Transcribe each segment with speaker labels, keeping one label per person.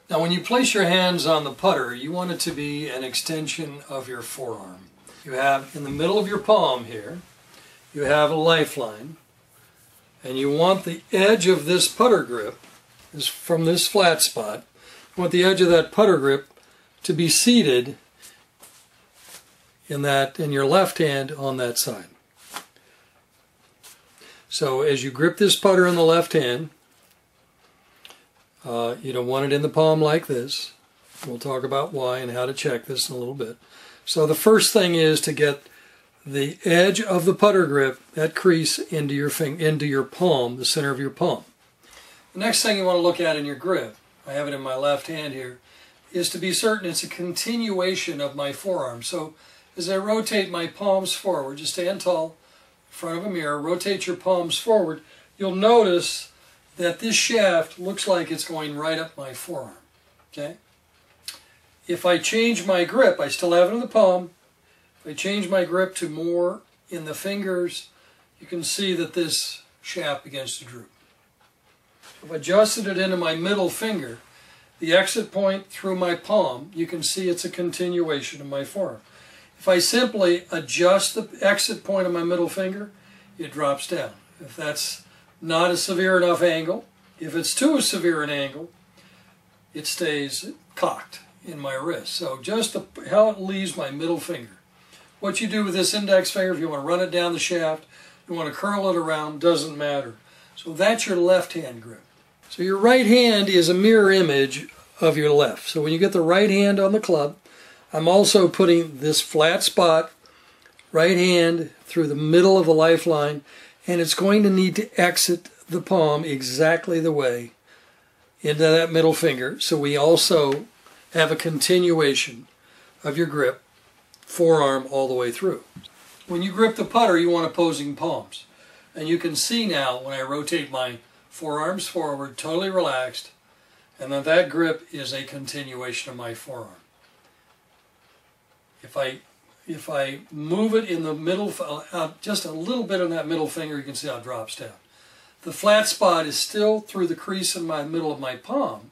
Speaker 1: Now when you place your hands on the putter, you want it to be an extension of your forearm. You have in the middle of your palm here, you have a lifeline, and you want the edge of this putter grip, from this flat spot, you want the edge of that putter grip to be seated in your left hand on that side. So as you grip this putter in the left hand, you don't want it in the palm like this. We'll talk about why and how to check this in a little bit. So the first thing is to get the edge of the putter grip, that crease, into your palm, the center of your palm. The next thing you want to look at in your grip, I have it in my left hand here, is to be certain it's a continuation of my forearm. So as I rotate my palms forward, just stand tall in front of a mirror, rotate your palms forward, you'll notice that this shaft looks like it's going right up my forearm. Okay? If I change my grip, I still have it in the palm. If I change my grip to more in the fingers, you can see that this shaft begins to droop. If I adjusted it into my middle finger, the exit point through my palm, you can see it's a continuation of my forearm. If I simply adjust the exit point of my middle finger, it drops down. If that's not a severe enough angle, if it's too severe an angle, it stays cocked in my wrist. So just how it leaves my middle finger. What you do with this index finger, if you want to run it down the shaft, you want to curl it around, doesn't matter. So that's your left hand grip. So your right hand is a mirror image of your left. So when you get the right hand on the club, I'm also putting this flat spot, right hand, through the middle of the lifeline, and it's going to need to exit the palm exactly the way into that middle finger. So we also have a continuation of your grip, forearm all the way through. When you grip the putter, you want opposing palms. And you can see now when I rotate my forearms forward, totally relaxed, and then that grip is a continuation of my forearm. If I move it in the middle, just a little bit on that middle finger, you can see how it drops down. The flat spot is still through the crease in my middle of my palm,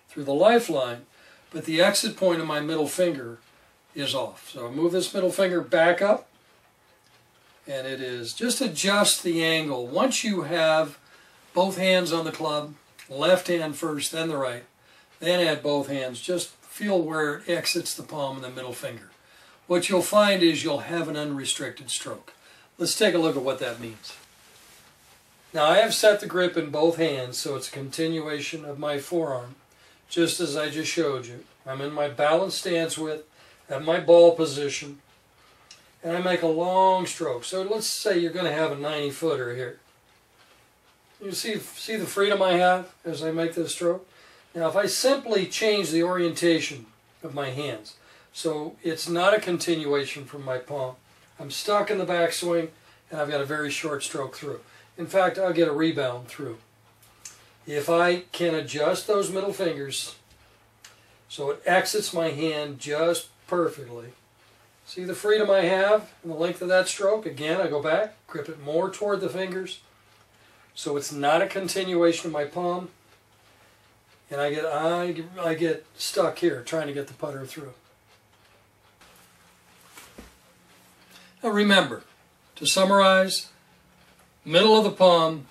Speaker 1: through the lifeline, but the exit point of my middle finger is off. So I move this middle finger back up, and it is, just adjust the angle. Once you have both hands on the club, left hand first, then the right, then add both hands, just feel where it exits the palm and the middle finger. What you'll find is you'll have an unrestricted stroke. Let's take a look at what that means. Now I have set the grip in both hands, so it's a continuation of my forearm, just as I just showed you. I'm in my balanced stance width, at my ball position, and I make a long stroke. So let's say you're going to have a 90-footer here. You see the freedom I have as I make this stroke? Now if I simply change the orientation of my hands, so it's not a continuation from my palm, I'm stuck in the backswing and I've got a very short stroke through. In fact, I'll get a rebound through. If I can adjust those middle fingers so it exits my hand just perfectly, see the freedom I have and the length of that stroke? Again, I go back, grip it more toward the fingers, so it's not a continuation of my palm, and I get stuck here trying to get the putter through. Now remember, to summarize, middle of the palm,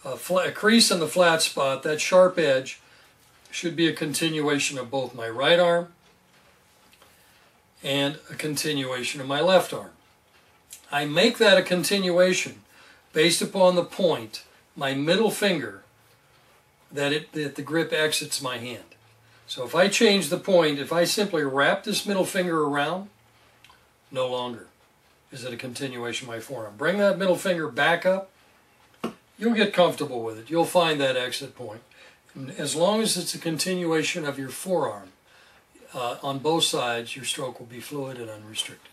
Speaker 1: a crease in the flat spot, that sharp edge should be a continuation of both my right arm and a continuation of my left arm. I make that a continuation based upon the point, my middle finger, that the grip exits my hand. So if I change the point, if I simply wrap this middle finger around, no longer is it a continuation of my forearm. Bring that middle finger back up, you'll get comfortable with it. You'll find that exit point. And as long as it's a continuation of your forearm, on both sides, your stroke will be fluid and unrestricted.